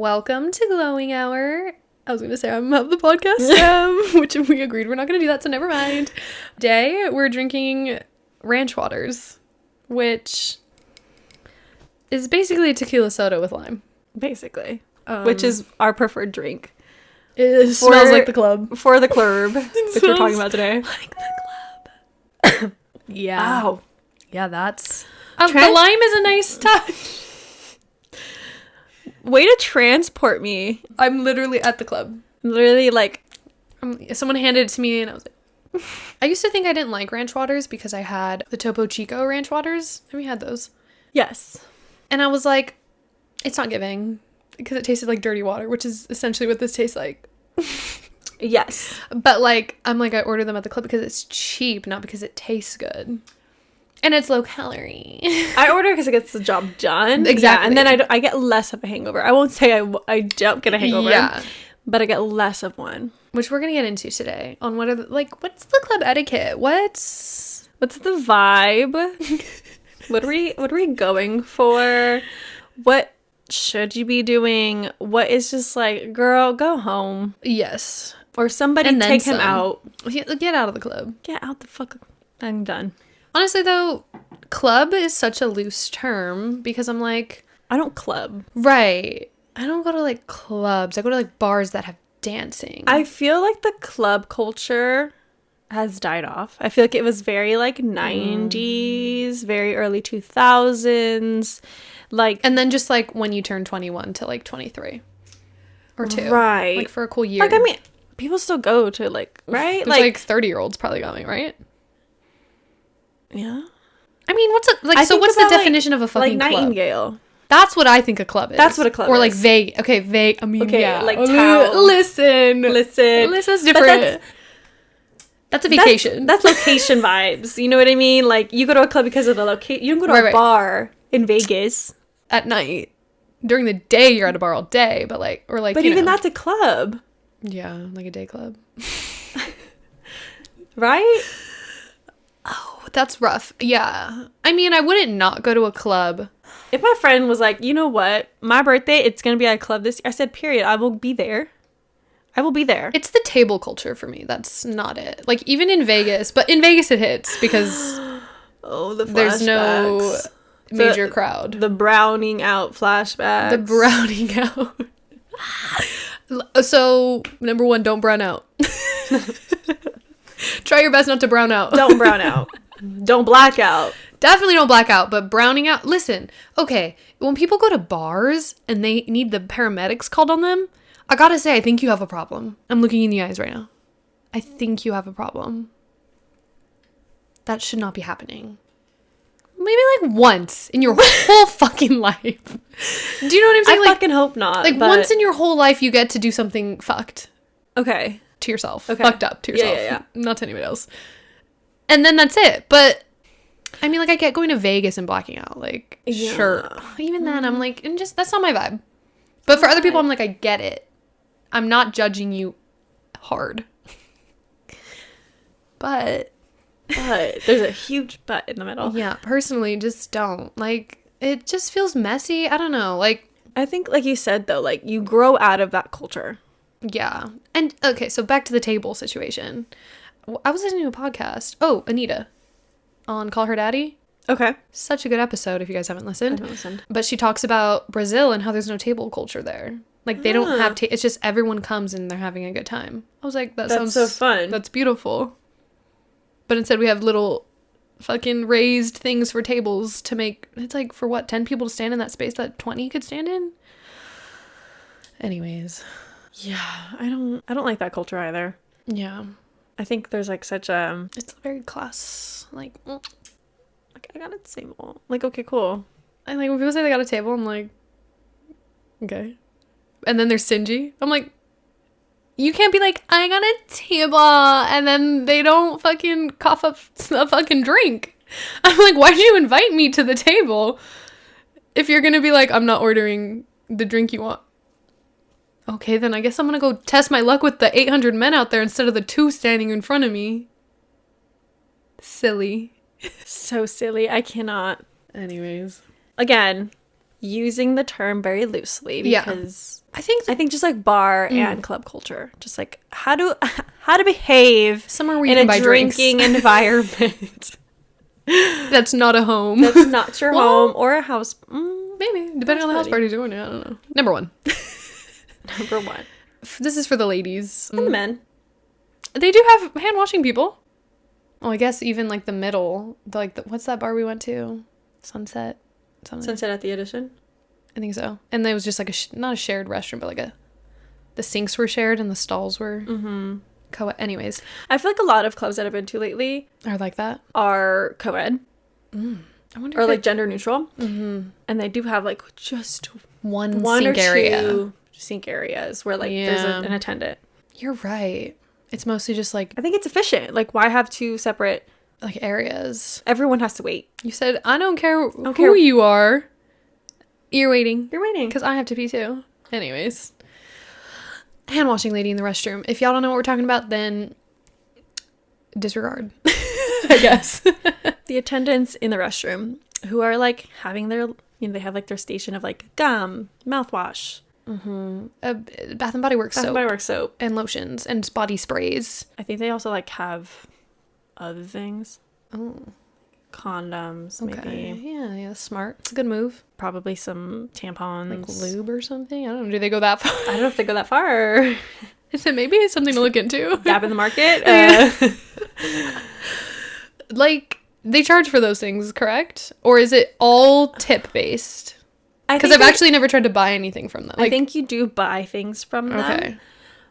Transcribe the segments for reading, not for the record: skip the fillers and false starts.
Welcome to Glowing Hour. I was going to say I'm of the podcast, which we agreed we're not going to do that, so never mind. Today, we're drinking ranch waters, which is basically tequila soda with lime. Basically. Which is our preferred drink. It smells like the club. For the club that we're talking about today. Like the club. Yeah. Wow. Yeah, that's... the lime is a nice touch. Way to transport me. I'm literally at the club. Literally, like... someone handed it to me and I was like... I used to think I didn't like ranch waters because I had the Topo Chico ranch waters. Have you had those? Yes. And I was like, it's not giving. Because it tasted like dirty water, which is essentially what this tastes like. Yes. But like, I'm like, I ordered them at the club because it's cheap, not because it tastes good. And it's low calorie. I order because it gets the job done. Exactly. Yeah, and then I get less of a hangover. I won't say I don't get a hangover. Yeah. But I get less of one. Which we're going to get into today. On what are the, what's the club etiquette? What's the vibe? What are we going for? What should you be doing? What is just like, girl, go home. Yes. Or somebody take him out. Get out of the club. Get out the fuck. I'm done. Honestly, though, club is such a loose term because I'm like... I don't club. Right. I don't go to, like, clubs. I go to, like, bars that have dancing. I feel like the club culture has died off. I feel like it was very, like, 90s, very early 2000s. Like... And then just, like, when you turn 21 to, like, 23. Or 2. Right. Like, for a cool year. Like, I mean, people still go to, like, right? There's, like 30-year-olds probably going, right? Yeah. I mean, what's the definition of a fucking club? Like Nightingale. Club? That's what I think a club is. That's what a club is. Or like vague. Okay, vague. I mean, okay, yeah. Like town. Listen. Listen's different. That's a vacation. That's location vibes. You know what I mean? Like, you go to a club because of the location. You don't go to a bar in Vegas. At night. During the day, you're at a bar all day. But like, or like, but even that's a club. Yeah, like a day club. Right? Oh, that's rough. Yeah. I mean, I wouldn't not go to a club. If my friend was like, you know what? My birthday, it's going to be at a club this year. I said, period. I will be there. I will be there. It's the table culture for me. That's not it. Like, even in Vegas. But in Vegas, it hits because there's no major crowd. The browning out flashbacks. The browning out. So, number 1, don't brown out. Try your best not to brown out. Don't brown out. Don't black out. Definitely don't black out, but browning out. Listen, okay, when people go to bars and they need the paramedics called on them, I gotta say, I think you have a problem. I'm looking you in the eyes right now. I think you have a problem. That should not be happening. Maybe like once in your whole fucking life. Do you know what I'm saying? I fucking hope not. Like once in your whole life you get to do something fucked. Okay. To yourself. Okay. Fucked up to yourself. Yeah. Not to anybody else. And then that's it. But I mean, like, I get going to Vegas and blacking out. Like, sure. Even then, I'm like, and just, that's not my vibe. But for other people, I'm like, I get it. I'm not judging you hard. But there's a huge but in the middle. Yeah, personally, just don't. Like, it just feels messy. I don't know. Like, I think, like you said, though, like, you grow out of that culture. Yeah. And, okay, so back to the table situation. I was listening to a podcast. Oh, Anita. On Call Her Daddy. Okay. Such a good episode if you guys haven't listened. I haven't listened. But she talks about Brazil and how there's no table culture there. Like, they don't have... it's just everyone comes and they're having a good time. I was like, that's sounds... so fun. That's beautiful. But instead we have little fucking raised things for tables to make... It's like, for what, 10 people to stand in that space that 20 could stand in? Anyways... Yeah, I don't like that culture either. Yeah. I think there's like such a... It's very class, like I got a table. Like, okay, cool. And like when people say they got a table, I'm like, okay. And then they're stingy. I'm like, you can't be like, I got a table, and then they don't fucking cough up a fucking drink. I'm like, why did you invite me to the table if you're gonna be like, I'm not ordering the drink you want? Okay, then I guess I'm gonna go test my luck with the 800 men out there instead of the 2 standing in front of me. Silly. So silly. I cannot. Anyways. Again, using the term very loosely Yeah. because I think I think just like bar and club culture, just like how to behave somewhere where you in can a buy drinking drinks. environment. That's not a home. That's not your Well, home or a house. Maybe, depending on the house party you're going to. I don't know. Number 1. Number 1. This is for the ladies. And the men. They do have hand washing people. Well, I guess even like the middle, what's that bar we went to? Sunset? Something. Sunset at the Edition. I think so. And there was just like not a shared restroom, but like the sinks were shared and the stalls were co-ed. Anyways. I feel like a lot of clubs that I've been to lately Are like that? are co-ed. I wonder Or if like gender neutral. And they do have like just one or sink area. 2 sink areas where like there's an attendant. You're right. It's mostly just like I think it's efficient. Like, why have 2 separate? areas. Everyone has to wait. You said, I don't care who you are. You're waiting. You're waiting. Because I have to pee too. Anyways. Hand washing lady in the restroom. If y'all don't know what we're talking about, then disregard. I guess. The attendants in the restroom who are like having their, they have like their station of like gum, mouthwash, Bath and Body Works Bath soap. and Body Works soap, And lotions and body sprays. I think they also like have other things. Oh. Condoms, Okay. maybe. Yeah, smart. It's a good move. Probably some tampons. Like lube or something. I don't know. Do they go that far? I don't know if they go that far. Is it maybe something to look into? Gap in the market. Like, they charge for those things, correct? Or is it all tip based? Because I've actually never tried to buy anything from them. I think you do buy things from them. Okay.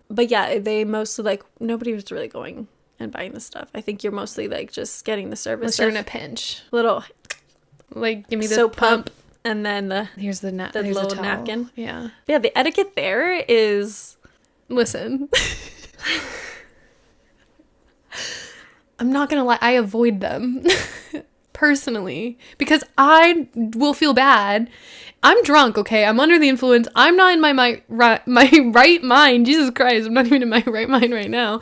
But yeah, they mostly like nobody was really going and buying the stuff. I think you're mostly like just getting the service. Unless you're in a pinch. Little Like, give me the soap pump. and then Here's the the here's little towel. napkin. Yeah. But yeah, the etiquette there is. Listen. I'm not gonna lie, I avoid them. Personally. Because I will feel bad. I'm drunk, okay? I'm under the influence. I'm not in my right mind. Jesus Christ, I'm not even in my right mind right now.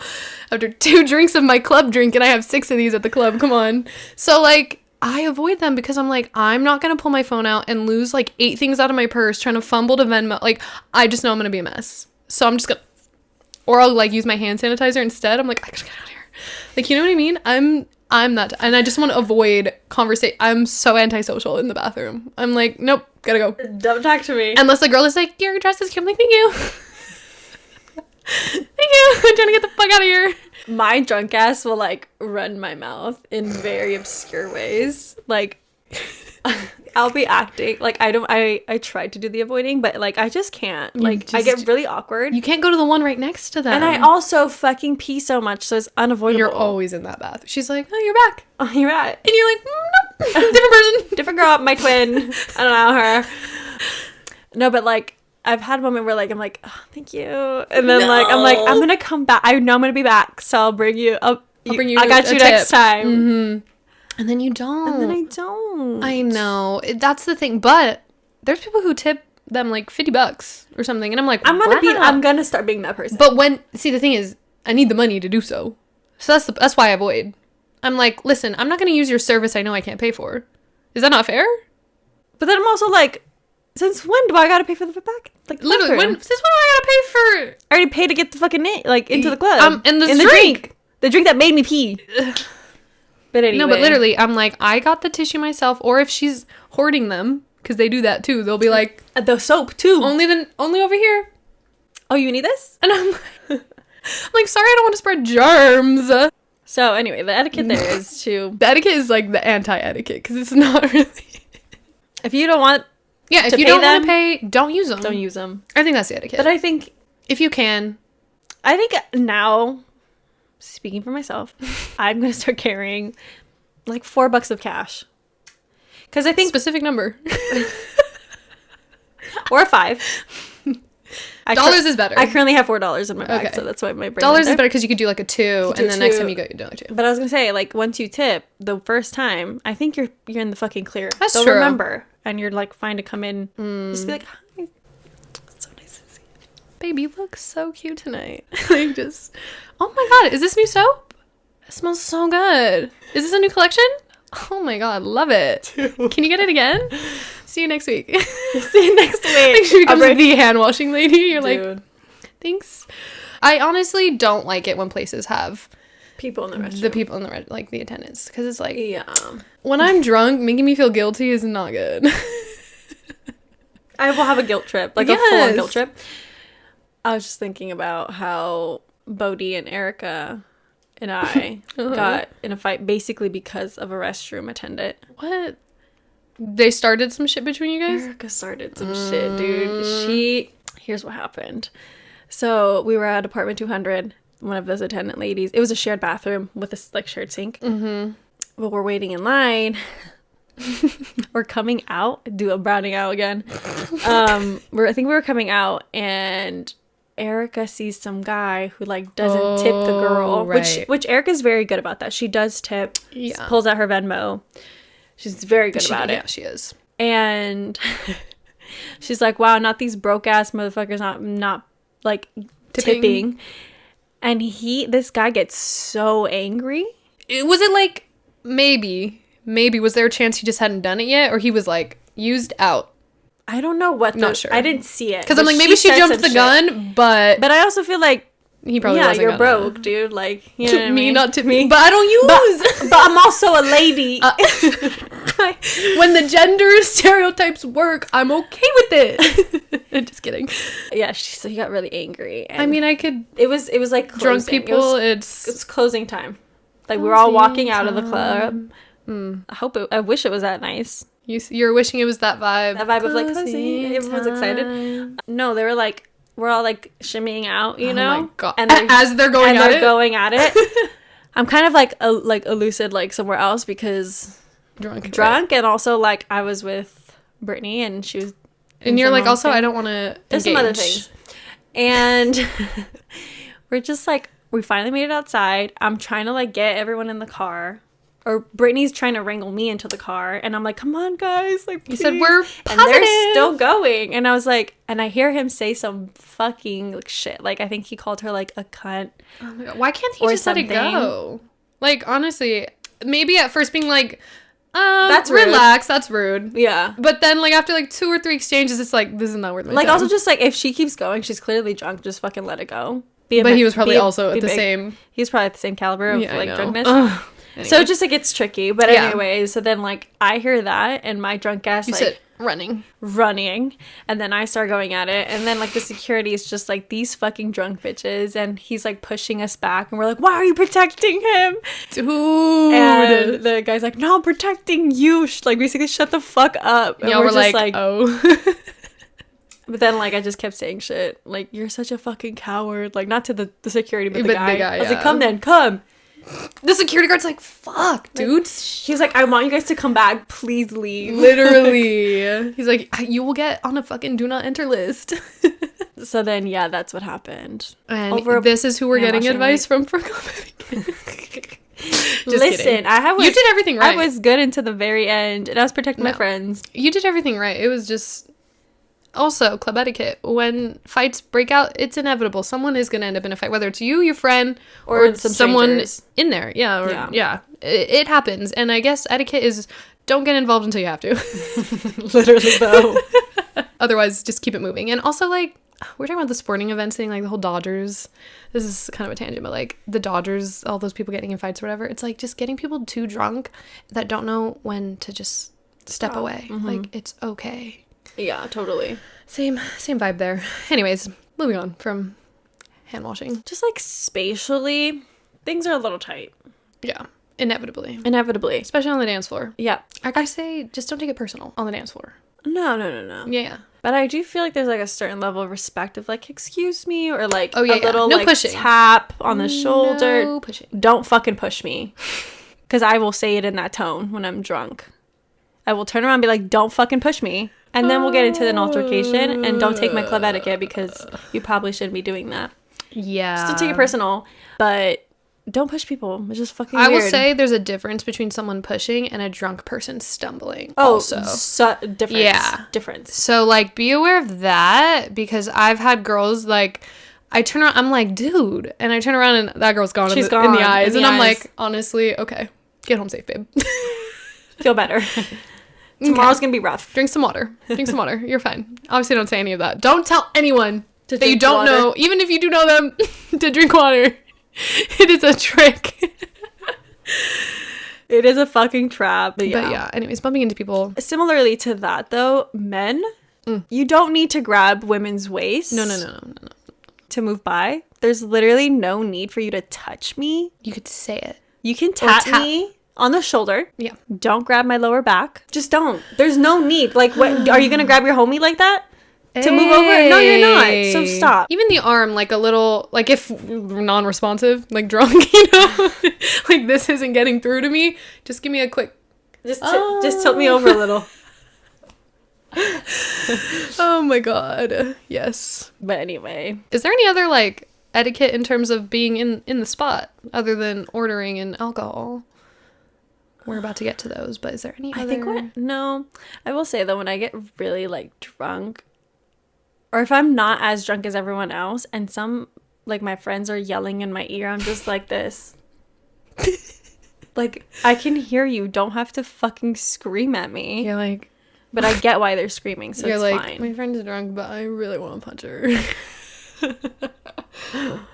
After 2 drinks of my club drink, and I have 6 of these at the club. Come on. So, like, I avoid them because I'm like, I'm not going to pull my phone out and lose, like, 8 things out of my purse trying to fumble to Venmo. Like, I just know I'm going to be a mess. So I'm just going to... Or I'll, like, use my hand sanitizer instead. I'm like, I gotta get out of here. Like, you know what I mean? I'm not... And I just want to avoid conversation. I'm so antisocial in the bathroom. I'm like, nope, gotta go. Don't talk to me. Unless the girl is like, your dress is cute. I'm like, thank you. Thank you. I'm trying to get the fuck out of here. My drunk ass will like run my mouth in very obscure ways. Like I'll be acting like I tried to do the avoiding, but like I just can't. Like I get really awkward. You can't go to the one right next to them. And I also fucking pee so much, so it's unavoidable. You're always in that bath. She's like, oh, you're back. Oh, you're right. And you're like, nope. Different person. Different girl, my twin. I don't know her. No, but like I've had a moment where like I'm like, oh, thank you, and then like I'm gonna come back. I know I'm gonna be back, so I'll bring you. I'll bring you. I got you next time. Mm-hmm. And then you don't. And then I don't. I know. That's the thing. But there's people who tip them like $50 or something, and I'm like, I'm gonna start being that person. But the thing is, I need the money to do so. So that's why I avoid. I'm like, listen, I'm not gonna use your service I know I can't pay for. Is that not fair? But then I'm also like, since when do I gotta pay for the back? Like literally, since when do I gotta pay for? I already paid to get the fucking into the club. And the drink that made me pee. But anyway, no, but literally, I'm like, I got the tissue myself. Or if she's hoarding them, because they do that too, they'll be like, the soap too. Only over here. Oh, you need this? And I'm like, sorry, I don't want to spread germs. So anyway, the etiquette there is to... The etiquette is like the anti-etiquette, because it's not really... If you don't want if you don't want to pay, don't use them. Don't use them. I think that's the etiquette. But I think... If you can. I think now, speaking for myself, I'm going to start carrying like $4 of cash. Because I think... Specific number. Or a 5. Dollars is better. I currently have $4 in my bag, so that's why my brain dollars is better because you could do like a 2, and the next time you go, you do like 2. But I was gonna say, like, once you tip the first time, I think you're in the fucking clear. That's They'll true. remember, and you're like fine to come in, just be like, hi, it's so nice to see you. Baby, you look so cute tonight. Like just, oh my god, is this new soap? It smells so good. Is this a new collection? Oh my god, love it. Can you get it again? see you next week. See you next week. Like she becomes the hand washing lady. You're Dude. like, thanks. I honestly don't like it when places have people in the restroom. the people in the like the attendants, because it's like, Yeah. when I'm drunk, making me feel guilty is not good. I will have a guilt trip, like a full-on guilt trip. I was just thinking about how Bodhi and Erica and I got in a fight basically because of a restroom attendant. What? They started some shit between you guys? Erica started some shit, dude. Here's what happened. So we were at apartment 200, one of those attendant ladies. It was a shared bathroom with a like shared sink. Mm-hmm. But we're waiting in line. We're coming out. Do a browning out again. I think we were coming out, and Erica sees some guy who like doesn't tip the girl, right. which Erica's very good about that. She does tip. Yeah. Pulls out her Venmo. She's very good about it. Yeah, she is. And she's like, "Wow, not these broke ass motherfuckers not like tipping." And this guy gets so angry. Was it like maybe was there a chance he just hadn't done it yet, or he was like used out? I don't know what. Not sure. I didn't see it because I'm like, maybe she jumped the gun, but I also feel like he probably wasn't you're broke, dude. Like, you know what I mean? Not to me, but I don't use. But I'm also a lady. When the gender stereotypes work, I'm okay with it. Just kidding. Yeah, so he got really angry. And I mean, I could. It was like closing. Drunk people. It's closing time. Like we were all walking out of the club. I wish it was that nice. You're wishing it was that vibe. That vibe of like cozy. Everyone's excited. No, they were like, we're all like shimmying out, you know? Oh my God. And as they're going at it. going at it. I'm kind of like lucid like somewhere else because drunk, and also like I was with Brittany and she was. And you're like, also, I don't want to. There's some other things, and we're just like, we finally made it outside. I'm trying to like get everyone in the car. Or Brittany's trying to wrangle me into the car, and I'm like, "Come on, guys!" Like, please. You said we're positive. And they're still going, and I was like, and I hear him say some fucking like shit. Like, I think he called her like a cunt. Oh my God. Why can't he just let it go? Like, honestly, maybe at first being like, that's rude. Relax, that's rude. Yeah. But then like after like 2 or 3 exchanges, it's like, this is not worth my time. Also just like if she keeps going, she's clearly drunk. Just fucking let it go. But he was probably also at the same. He was probably at the same caliber of like drunkenness. Anyway. So it just like gets tricky. But anyway, so then like I hear that and my drunk ass like said running, and then I start going at it, and then like the security is just like, these fucking drunk bitches, and he's like pushing us back, and we're like, why are you protecting him, dude? And the guy's like, no, I'm protecting you. Like basically, shut the fuck up. And yeah, we're just like, oh. But then, like, I just kept saying shit. Like, you're such a fucking coward. Like, not to the security, but the guy. I was like, come then, come. The security guard's like, fuck, dude. He's like, I want you guys to come back. Please leave. Literally. He's like, you will get on a fucking do not enter list. So then, yeah, that's what happened. And this is who we're getting advice from for club etiquette. Listen, you did everything right. I was good until the very end, and I was protecting my friends. You did everything right. It was just... Also, club etiquette. When fights break out, it's inevitable. Someone is going to end up in a fight, whether it's you, your friend, or someone in there. Yeah. It happens. And I guess etiquette is don't get involved until you have to. Literally, though. Otherwise, just keep it moving. And also, like, we're talking about the sporting events thing, like the whole Dodgers. This is kind of a tangent, but like the Dodgers, all those people getting in fights or whatever. It's like just getting people too drunk that don't know when to just step away. Mm-hmm. Like, it's okay. Yeah, totally. Same vibe there. Anyways, moving on from hand washing. Just like spatially, things are a little tight. Yeah, inevitably. Especially on the dance floor. Yeah. I gotta say, just don't take it personal on the dance floor. No. Yeah. But I do feel like there's like a certain level of respect of like, excuse me, or like a little no like pushing. tap on the shoulder. No pushing. Don't fucking push me. Because I will say it in that tone when I'm drunk. I will turn around and be like, don't fucking push me. And then we'll get into an altercation, and don't take my club etiquette because you probably shouldn't be doing that. Yeah. Just don't take it personal, but don't push people. It's just fucking weird. weird. I will say there's a difference between someone pushing and a drunk person stumbling. Oh, also. Difference. Yeah. Difference. So, like, be aware of that, because I've had girls, like, I turn around, I'm like, dude. And I turn around and that girl's gone, in the eyes. And I'm like, honestly, okay. Get home safe, babe. Feel better. Tomorrow's gonna be rough. Drink some water. Drink some water. You're fine. Obviously, don't say any of that. Don't tell anyone that you drink don't water. know, even if you do know them, to drink water. It is a trick. It is a fucking trap. But yeah, anyways, bumping into people. Similarly to that, though, men, you don't need to grab women's waist. No. To move by. There's literally no need for you to touch me. You could say it. You can tap me on the shoulder. Yeah. Don't grab my lower back. Just don't. There's no need. Like, what? Are you gonna grab your homie like that? To move over? No, you're not. So stop. Even the arm, like a little, like if non-responsive, like drunk, you know, like this isn't getting through to me. Just give me a quick. Just tilt me over a little. Oh my god. Yes. But anyway, is there any other like etiquette in terms of being in the spot other than ordering and alcohol? We're about to get to those, but is there any other? No. I will say though, when I get really like drunk, or if I'm not as drunk as everyone else, and some, like, my friends are yelling in my ear, I'm just like this. Like, I can hear you. Don't have to fucking scream at me. You're like... But I get why they're screaming, so it's like, fine. My friend's drunk, but I really want to punch her.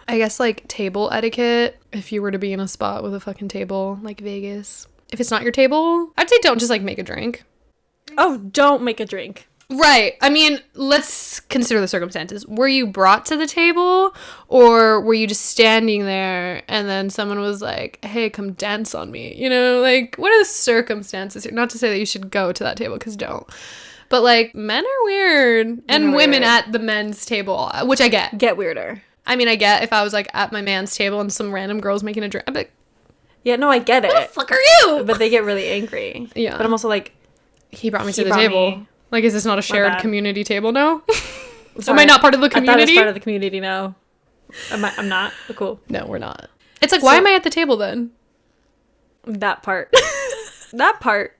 I guess, like, table etiquette, if you were to be in a spot with a fucking table, like Vegas. If it's not your table, I'd say don't just, like, make a drink. Oh, don't make a drink. Right. I mean, let's consider the circumstances. Were you brought to the table, or were you just standing there and then someone was like, hey, come dance on me? You know, like, what are the circumstances here? Not to say that you should go to that table, because don't. But, like, men are weird. And women at the men's table, which I get. Get weirder. I mean, I get if I was, like, at my man's table and some random girl's making a drink. I'd be like, yeah, no, I get it. Who the fuck are you? But they get really angry. Yeah. But I'm also like, he brought me to the table. Like, is this not a shared community table now? Sorry. Am I not part of the community? I thought I was part of the community now. I'm not? Oh, cool. No, we're not. It's like, why am I at the table then? That part. That part.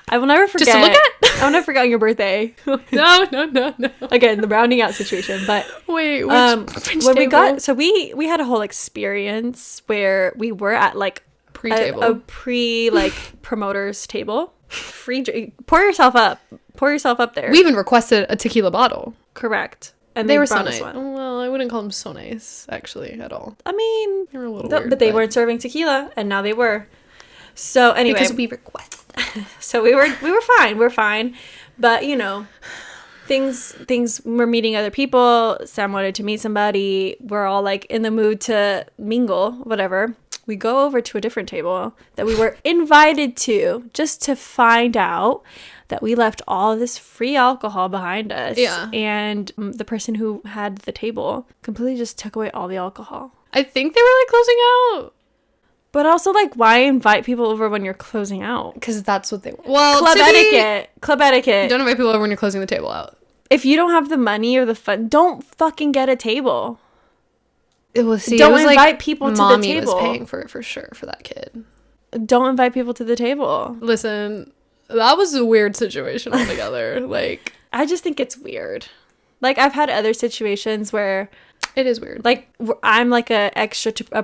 I will never forget. Just to look at? I will never forget your birthday. No. Again, the rounding out situation. But wait, which when table? we had a whole experience where we were at like pre-table. a pre like promoters table. Free drink. Pour yourself up there. We even requested a tequila bottle. Correct. And they were so brought nice. us one. Well, I wouldn't call them so nice, actually, at all. I mean, they were a little weird, but they weren't serving tequila, and now they were. So anyway, because we requested. So we were fine. We're fine, but you know, things. We're meeting other people. Sam wanted to meet somebody. We're all like in the mood to mingle, whatever. We go over to a different table that we were invited to, just to find out that we left all this free alcohol behind us. Yeah. And the person who had the table completely just took away all the alcohol. I think they were like closing out. But also, like, why invite people over when you're closing out? Because that's what they were. Well, Club etiquette. Don't invite people over when you're closing the table out. If you don't have the money or the fun, don't fucking get a table. It was, see, don't it was invite like people to mommy the table. was paying for it for sure for that kid. Don't invite people to the table. Listen, that was a weird situation altogether. Like, I just think it's weird. Like, I've had other situations where it is weird. Like, I'm like a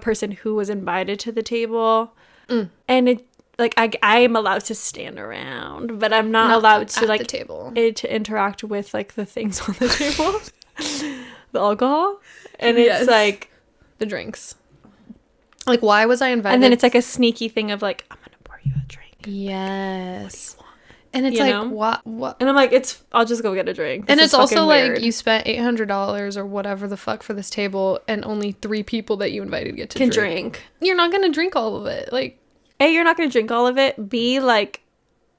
person who was invited to the table, and it like I am allowed to stand around, but I'm not allowed to like the table to interact with like the things on the table, the alcohol, and it's like. The drinks. Like, why was I invited? And then it's like a sneaky thing of like, I'm gonna pour you a drink. Yes. And it's like, what? And I'm like, I'll just go get a drink. And it's also like, you spent $800 or whatever the fuck for this table, and only 3 people that you invited get to drink. You're not gonna drink all of it. Like, A, you're not gonna drink all of it. B, like,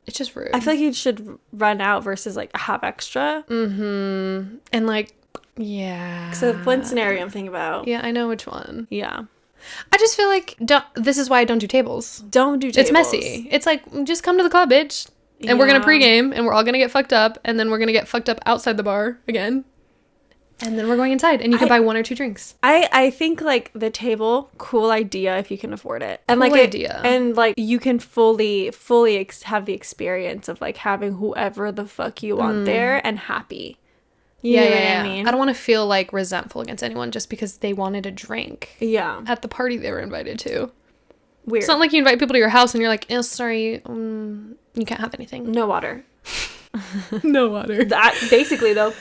it's just rude. I feel like you should run out versus like have extra. Mm-hmm. And like, yeah. So one scenario I'm thinking about. Yeah, I know which one. Yeah. I just feel like this is why I don't do tables. Don't do tables. It's messy. It's like, just come to the club, bitch. And we're gonna pregame, and we're all gonna get fucked up, and then we're gonna get fucked up outside the bar again. And then we're going inside, and you can buy 1 or 2 drinks. I think like the table, cool idea if you can afford it. And cool like idea. And like you can fully have the experience of like having whoever the fuck you want there and happy. You know what I mean? I don't want to feel like resentful against anyone just because they wanted a drink. Yeah. At the party they were invited to. Weird. It's not like you invite people to your house and you're like, oh, sorry, You can't have anything. No water. No water. That basically though.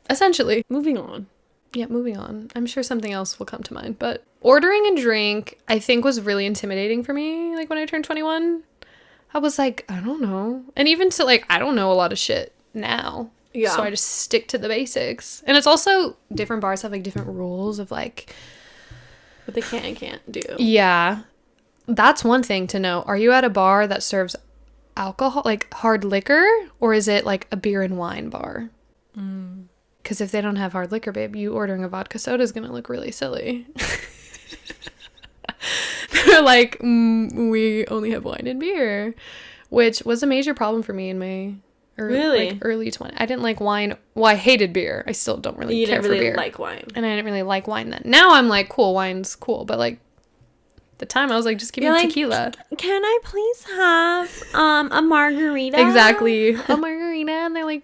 Essentially. Moving on. Yeah, moving on. I'm sure something else will come to mind. But ordering a drink, I think, was really intimidating for me. Like, when I turned 21, I was like, I don't know. And even to, like, I don't know a lot of shit now. Yeah. So I just stick to the basics. And it's also, different bars have, like, different rules of, like... What they can and can't do. Yeah. That's one thing to know. Are you at a bar that serves alcohol, like, hard liquor? Or is it, like, a beer and wine bar? Because if they don't have hard liquor, babe, you ordering a vodka soda is going to look really silly. They're like, we only have wine and beer, which was a major problem for me in my early 20s. I didn't like wine. Well, I hated beer. I still don't really care for beer. You didn't really like wine. And I didn't really like wine then. Now I'm like, cool, wine's cool. But like, the time I was like, just give me tequila. Can I please have a margarita? Exactly. A margarita. And they're like...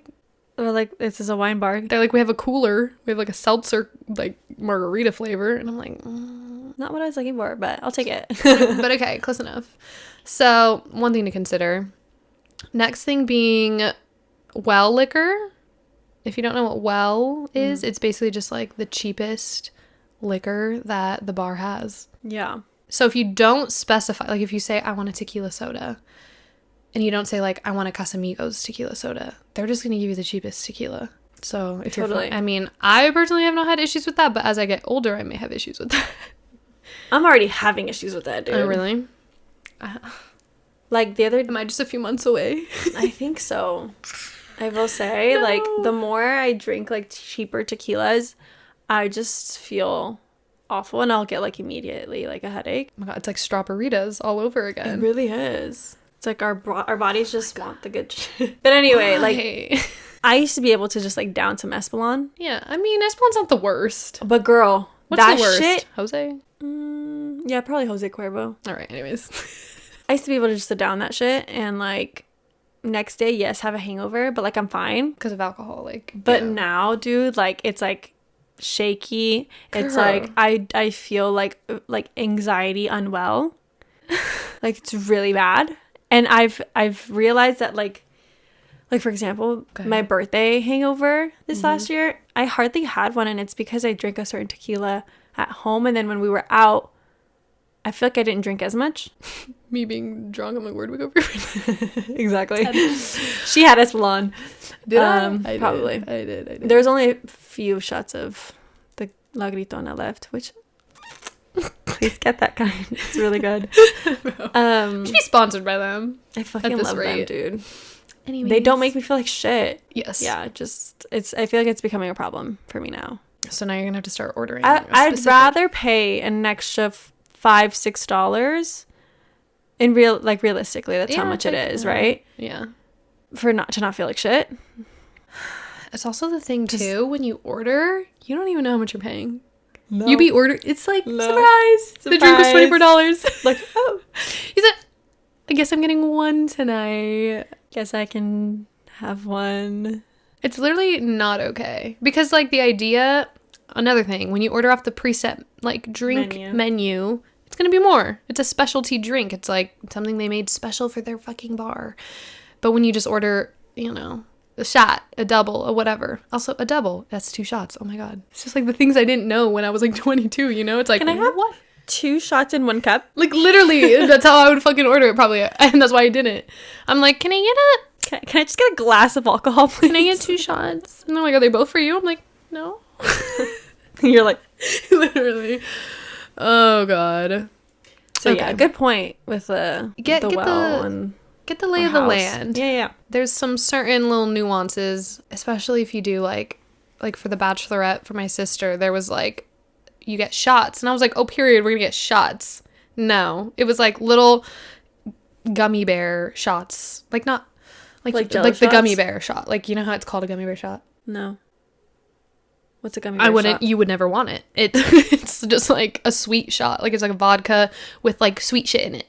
Or like, this is a wine bar. They're like, we have a cooler. We have like a seltzer, like margarita flavor. And I'm like, not what I was looking for, but I'll take it. But okay, close enough. So one thing to consider. Next thing being well liquor. If you don't know what well is, it's basically just like the cheapest liquor that the bar has. Yeah. So if you don't specify, like if you say, I want a tequila soda, and you don't say, like, I want a Casamigos tequila soda, they're just going to give you the cheapest tequila. So if you're fine. I mean, I personally have not had issues with that, but as I get older, I may have issues with that. I'm already having issues with that, dude. Oh, really? Like, the other... Am I just a few months away? I think so. I will say, no. Like, the more I drink, like, cheaper tequilas, I just feel awful, and I'll get, like, immediately, like, a headache. Oh my God, it's like strawberritas all over again. It really is. It's like our bodies just want the good shit. But anyway, like, I used to be able to just, like, down some Espolon. Yeah, I mean, Espolon's not the worst. But, girl, what's that the worst? shit... Jose? Yeah, probably Jose Cuervo. All right, anyways. I used to be able to just sit down that shit and, like, next day, yes, have a hangover, but, like, I'm fine. Because of alcohol, like. But now, dude, like, it's, like, shaky. Girl. It's, like, I feel, like anxiety unwell. Like, it's really bad. And I've realized that, like for example, my birthday hangover this last year, I hardly had one, and it's because I drank a certain tequila at home, and then when we were out, I feel like I didn't drink as much. Me being drunk, I'm like, where'd we go for Exactly. She had Espolon. Did I? Probably. I did. There was only a few shots of the La Gritona left, which... Please get that kind. It's really good. We should be sponsored by them. I fucking love them, dude. Anyways. They don't make me feel like shit. Yes. Yeah, just I feel like it's becoming a problem for me now. So now you're gonna have to start ordering. I'd rather pay an extra $5-6 in realistically, that's how much it is, right? Yeah. For not feel like shit. It's also the thing too, when you order, you don't even know how much you're paying. No. You be ordering. It's like, surprise! The drink was $24. Like, oh. He said, I guess I'm getting one tonight. Guess I can have one. It's literally not okay. Because, like, the idea... Another thing, when you order off the preset, like, drink menu, it's going to be more. It's a specialty drink. It's, like, something they made special for their fucking bar. But when you just order, you know... a shot, a double, a whatever. Also, a double. That's 2 shots. Oh my God. It's just like the things I didn't know when I was like 22, you know? It's like, can I have what? 2 shots in 1 cup? Like, literally, that's how I would fucking order it probably. And that's why I didn't. I'm like, can I can I just get a glass of alcohol, please? Can I get 2 shots? And they're like, are they both for you? I'm like, no. You're like, literally. Oh God. So okay. Yeah, good point with the well and... Get the lay of the land. Yeah. There's some certain little nuances, especially if you do like for the Bachelorette for my sister, there was like, you get shots. And I was like, oh, period, we're going to get shots. No. It was like little gummy bear shots. Like not, like the gummy bear shot. Like, you know how it's called a gummy bear shot? No. What's a gummy bear shot? You would never want it. It's just like a sweet shot. Like it's like a vodka with like sweet shit in it.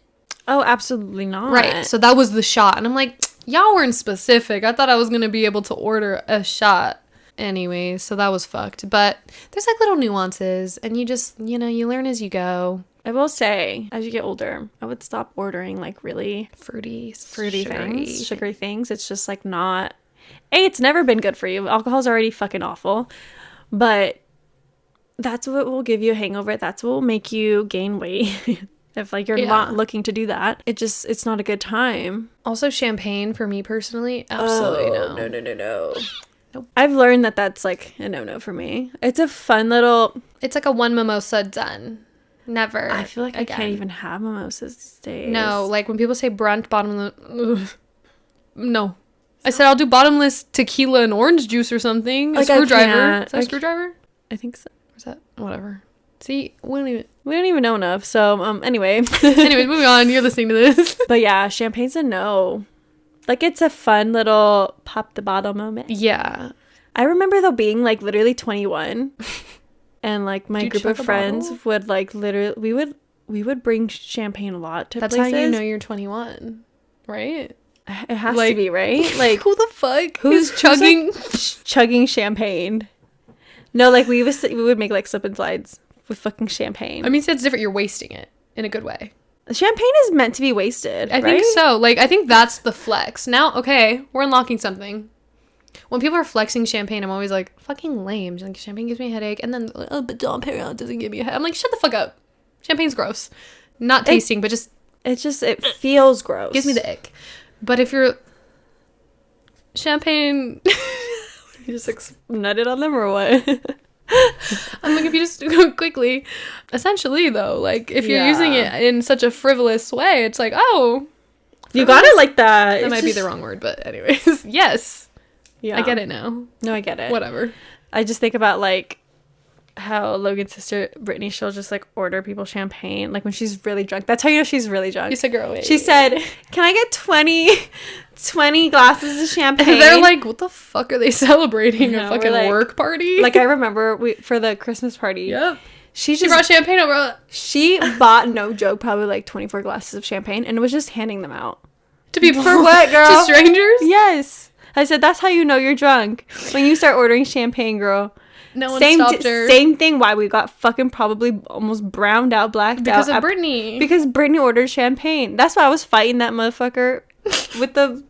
Oh, absolutely not. Right. So that was the shot. And I'm like, y'all weren't specific. I thought I was going to be able to order a shot. Anyway, so that was fucked. But there's like little nuances. And you just, you know, you learn as you go. I will say, as you get older, I would stop ordering like really Fruity things, sugary things. It's just like not. It's never been good for you. Alcohol's already fucking awful, but that's what will give you a hangover. That's what will make you gain weight. If like you're not looking to do that, it's not a good time. Also, champagne for me personally, absolutely no. No. Nope. I've learned that that's like a no for me. It's a fun little. It's like a one mimosa done. Never. I feel like again. I can't even have mimosas these days. No, like when people say brunch bottomless. No. I said I'll do bottomless tequila and orange juice or something. Like a screwdriver. Is that a screwdriver? I think so. Or is that whatever? See, we don't even know enough. So anyway. Anyways, moving on. You're listening to this. But yeah, champagne's a no. Like it's a fun little pop the bottle moment. Yeah. I remember though being like literally 21. And like my group of friends would like literally we would bring champagne a lot to places. That's how you know you're 21, right? It has to be, right? Like who the fuck who's chugging chugging champagne? No, like we would make like slip and slides with fucking champagne. I mean, so it's different. You're wasting it in a good way. Champagne is meant to be wasted. I think so. Like I think that's the flex. Now, okay, we're unlocking something. When people are flexing champagne, I'm always like, fucking lame. Like, champagne gives me a headache. And then, but Dom Perignon doesn't give me a headache. I'm like, shut the fuck up. Champagne's gross. Not tasting, but just... It feels gross. Gives me the ick. But if you're... Champagne... You just like nutted on them or what? I'm like, if you just go quickly... Essentially, though, like, if you're using it in such a frivolous way, it's like, oh... You got it like that. That might be the wrong word, but anyways. Yes. Yeah. I get it now. No, I get it. Whatever. I just think about, like, how Logan's sister, Brittany, she'll just, like, order people champagne, like, when she's really drunk. That's how you know she's really drunk. You said, girl, wait. She said, can I get 20 glasses of champagne? And they're like, what the fuck are they celebrating? A fucking like, work party? Like, I remember for the Christmas party. Yep. She brought champagne over. She bought, no joke, probably, like, 24 glasses of champagne and was just handing them out. To people? For what, girl? To strangers? Yes. I said, that's how you know you're drunk. When you start ordering champagne, girl. No one stopped her. Same thing why we got fucking probably almost browned out, blacked out. Because of Brittany. Because Brittany ordered champagne. That's why I was fighting that motherfucker with the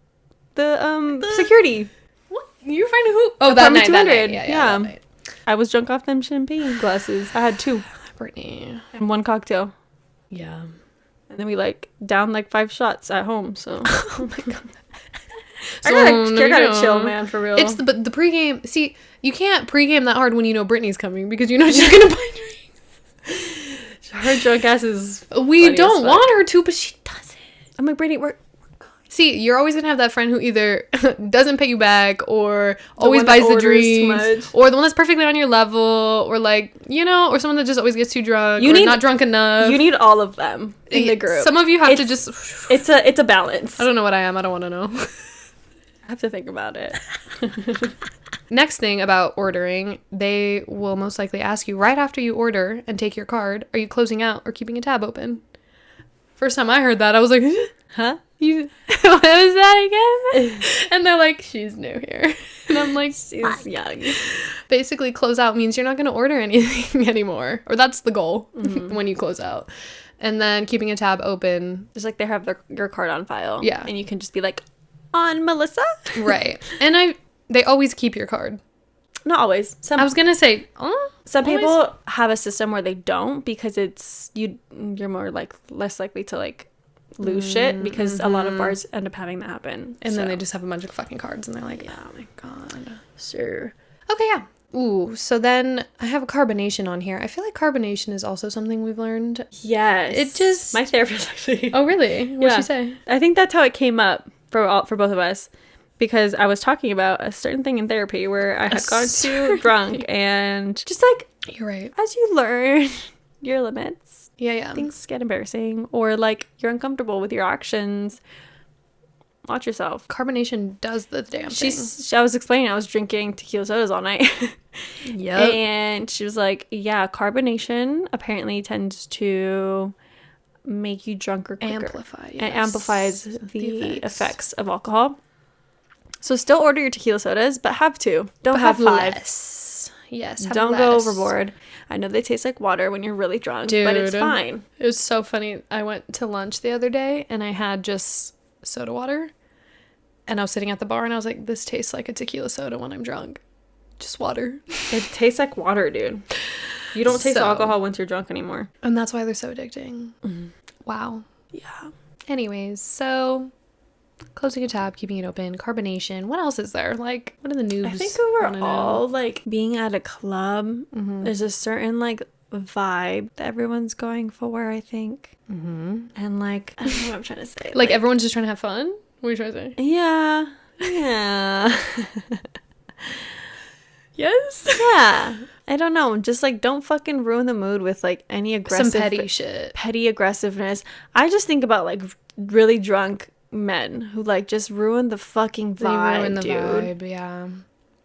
security. What? You were fighting who? Oh, that night. 200. Yeah. That night. I was drunk off them champagne glasses. I had 2. Brittany. And 1 cocktail. Yeah. And then we like downed like 5 shots at home, so. Oh my god. So, I gotta chill, man, for real. It's the pregame. See, you can't pregame that hard when you know Brittany's coming because you know she's gonna buy drinks. Her drunk ass is. We don't want her to, but she does it. I'm like, Brittany, we're See, you're always gonna have that friend who either doesn't pay you back or always buys the drinks, or the one that's perfectly on your level, or like or someone that just always gets too drunk, or not drunk enough. You need all of them in the group. Some of you have to just. It's a balance. I don't know what I am. I don't want to know. I have to think about it. Next thing about ordering, they will most likely ask you right after you order and take your card, are you closing out or keeping a tab open? First time I heard that, I was like, huh? What was that again? And they're like, she's new here. And I'm like, she's young. Basically, close out means you're not going to order anything anymore. Or that's the goal when you close out. And then keeping a tab open. Just like they have your card on file. Yeah. And you can just be like, on Melissa? Right. And they always keep your card. Not always. I was gonna say, some people have a system where they don't because you're more like less likely to like lose shit because a lot of bars end up having that happen. And then they just have a bunch of fucking cards and they're like, oh my god. Sure. Okay, yeah. Ooh, so then I have a carbonation on here. I feel like carbonation is also something we've learned. Yes. It just... My therapist actually... Oh, really? What'd she say? I think that's how it came up for both of us. Because I was talking about a certain thing in therapy where I had gotten too drunk and just like... You're right. As you learn your limits. Yeah. Things get embarrassing. Or like you're uncomfortable with your actions. Watch yourself. Carbonation does the damn thing. I was explaining I was drinking tequila sodas all night. Yep. And she was like, yeah, carbonation apparently tends to make you drunker quicker. Amplify. Yes. It amplifies the effects of alcohol. So still order your tequila sodas, but have 2. Don't have 5. Less. Yes. Don't go overboard. I know they taste like water when you're really drunk, Dude, but it's fine. It was so funny. I went to lunch the other day and I had just soda water. And I was sitting at the bar and I was like, this tastes like a tequila soda when I'm drunk. Just water. It tastes like water, dude. You don't taste alcohol once you're drunk anymore. And that's why they're so addicting. Mm-hmm. Wow. Yeah. Anyways, so closing a tab, keeping it open, carbonation. What else is there? Like, what are the news? I think overall, like, being at a club, there's a certain, like, vibe that everyone's going for, I think. And, like, I don't know what I'm trying to say. Like everyone's just trying to have fun? What are you trying to say? Yeah. Yeah. Yes? Yeah. I don't know. Just, like, don't fucking ruin the mood with, like, any aggressive... Some petty shit. Petty aggressiveness. I just think about, like, really drunk men who, like, just ruin the fucking vibe, They ruin the dude. vibe, yeah.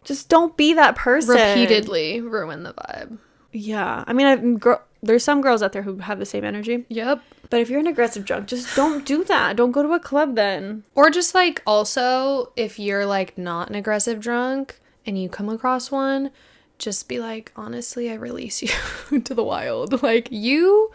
Just don't be that person. Repeatedly ruin the vibe. Yeah. I mean, there's some girls out there who have the same energy. Yep. But if you're an aggressive drunk, just don't do that. Don't go to a club then. Or just, like, also, if you're, like, not an aggressive drunk and you come across one, just be like, honestly, I release you to the wild. Like, you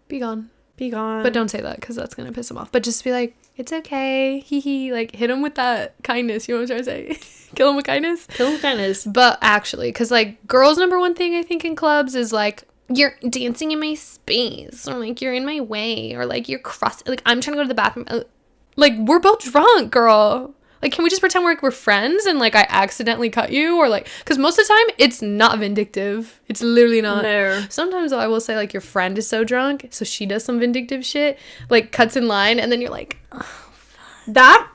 be gone. Be gone. But don't say that because that's going to piss him off. But just be like, it's okay. Hee hee. Like, hit him with that kindness. You know what I'm trying to say? Kill him with kindness. Kill him with kindness. But actually, because, like, girls' number one thing I think in clubs is, like, you're dancing in my space. Or, like, you're in my way. Or, like, you're crossing. Like, I'm trying to go to the bathroom. Like, we're both drunk, girl. Like, can we just pretend we're friends and, like, I accidentally cut you? Or, like, because most of the time, it's not vindictive. It's literally not. No. Sometimes, though, I will say, like, your friend is so drunk, so she does some vindictive shit, like, cuts in line, and then you're like, oh, that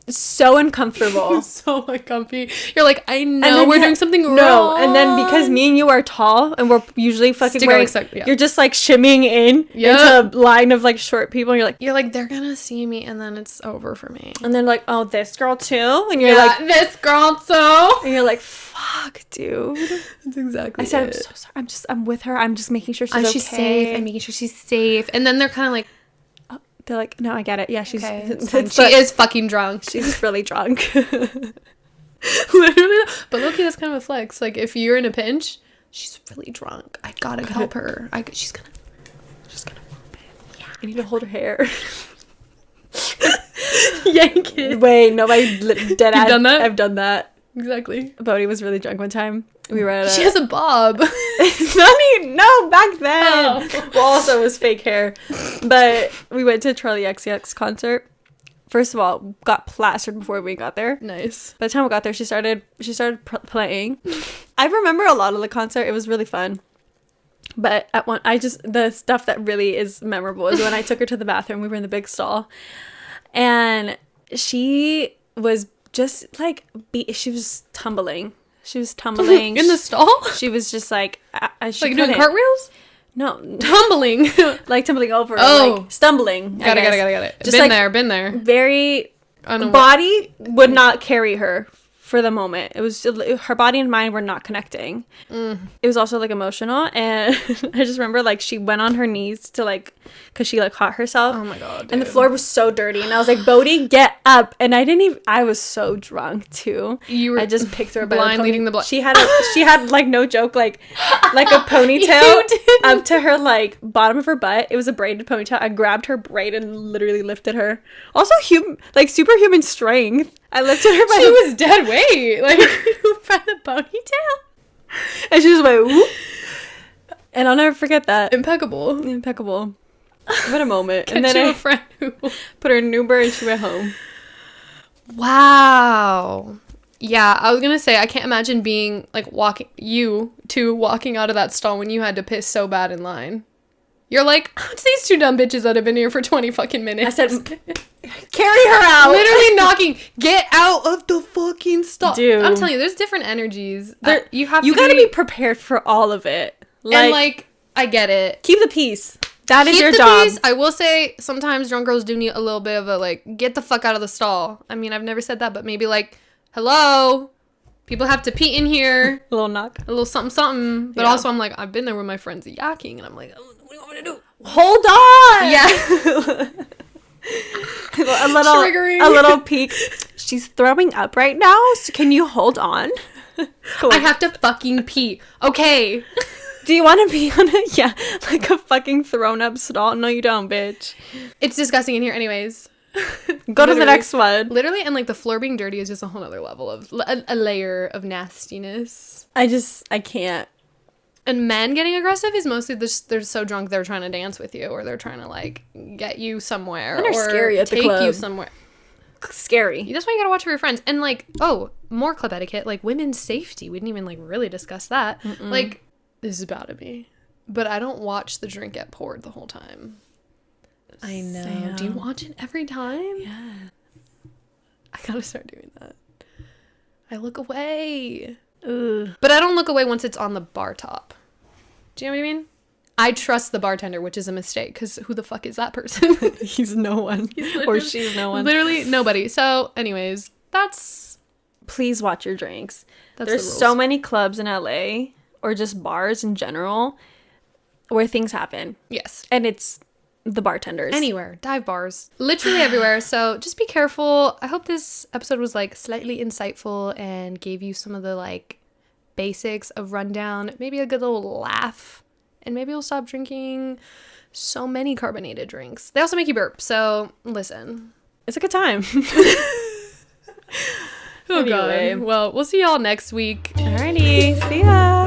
is so uncomfortable. so uncomfy. You're like, I know we're doing something wrong. No, and then because me and you are tall, and we're usually fucking wearing, you're just, like, shimmying in into a line of, like, short people, and you're like, they're gonna see me, and then it's over for me. And then, like, oh, this girl too? And you're like, this girl too? And you're like, fuck, dude. That's exactly I said, I'm so sorry. I'm with her. I'm just making sure she's okay. She's safe. I'm making sure she's safe. And then they're kind of like, they're like, no, I get it. Yeah, she's... Okay, she is fucking drunk. She's really drunk. Literally. But low-key, that's kind of a flex. Like, if you're in a pinch, she's really drunk. I gotta help her. She's gonna flop it. Yeah. I need to hold her hair. Yank it. Wait, no, dead ass. You've done that? I've done that. Exactly. Bodhi was really drunk one time. We were at She has a bob. No, back then. Oh. Well, also it was fake hair. But we went to Charlie XCX concert. First of all, got plastered before we got there. Nice. By the time we got there, she started playing. I remember a lot of the concert. It was really fun. But the stuff that really is memorable is when I took her to the bathroom. We were in the big stall. And she was just like, she was tumbling. She was tumbling. In the stall? She was just like... she like doing cartwheels? No. Tumbling. Like tumbling over. Oh. Like stumbling. Got it. Just Been there. Very... Body would not carry her for the moment. It was... Her body and mind were not connecting. It was also, like, emotional. And I just remember, like, she went on her knees to, like... Because she, like, caught herself. Oh, my God, dude. And the floor was so dirty. And I was like, Bodhi, get up. And I was so drunk, too. I just picked her up. Blind leading the blind. She had, like, no joke, like a ponytail up to her, like, bottom of her butt. It was a braided ponytail. I grabbed her braid and literally lifted her. Also, superhuman strength. I lifted her by... She was dead weight. Like, by the ponytail. And she was like, whoop. And I'll never forget that. Impeccable. What a moment. And then a friend who put her in an Uber and she went home. Wow. Yeah, I was gonna say, I can't imagine being, like, walking out of that stall when you had to piss so bad in line. You're like, it's these two dumb bitches that have been here for 20 fucking minutes. I said, carry her out. Literally knocking, get out of the fucking stall. Dude. I'm telling you, there's different energies. You gotta be prepared for all of it. And, like, I get it. Keep the peace. That is your job. Peace. I will say, sometimes drunk girls do need a little bit of a, like, get the fuck out of the stall. I mean, I've never said that, but maybe, like, hello, people have to pee in here. A little knock. A little something, something. But also, I'm like, I've been there with my friends yakking, and I'm like, oh, what do you want me to do? Hold on! Yeah. a little peek. She's throwing up right now, so can you hold on? I have to fucking pee. Okay. Do you want to be on a, yeah, like a fucking thrown up stall? No, you don't, bitch. It's disgusting in here anyways. Go to the next one. Literally, and like the floor being dirty is just a whole other level of a layer of nastiness. I can't. And men getting aggressive is mostly just they're so drunk they're trying to dance with you, or they're trying to like get you somewhere, Men are or scary at the take club. you somewhere. Scary. That's why you gotta watch for your friends. And like, oh, more club etiquette, like women's safety. We didn't even like really discuss that. Mm-mm. Like, this is about to be, but I don't watch the drink get poured the whole time. I know. Damn. Do you watch it every time? Yeah. I gotta start doing that. I look away. Ugh. But I don't look away once it's on the bar top. Do you know what I mean? I trust the bartender, which is a mistake, because who the fuck is that person? He's no one. Or she's no one. Literally nobody. So, anyways, that's... Please watch your drinks. That's There's the rules. so many clubs in LA, or just bars in general, where things happen. Yes. And it's the bartenders. Anywhere. Dive bars. Literally everywhere. So just be careful. I hope this episode was like slightly insightful and gave you some of the like basics of rundown. Maybe a good little laugh. And maybe you'll stop drinking so many carbonated drinks. They also make you burp. So listen. It's a good time. Oh, Anyway. God. Well, we'll see y'all next week. Alrighty. See ya.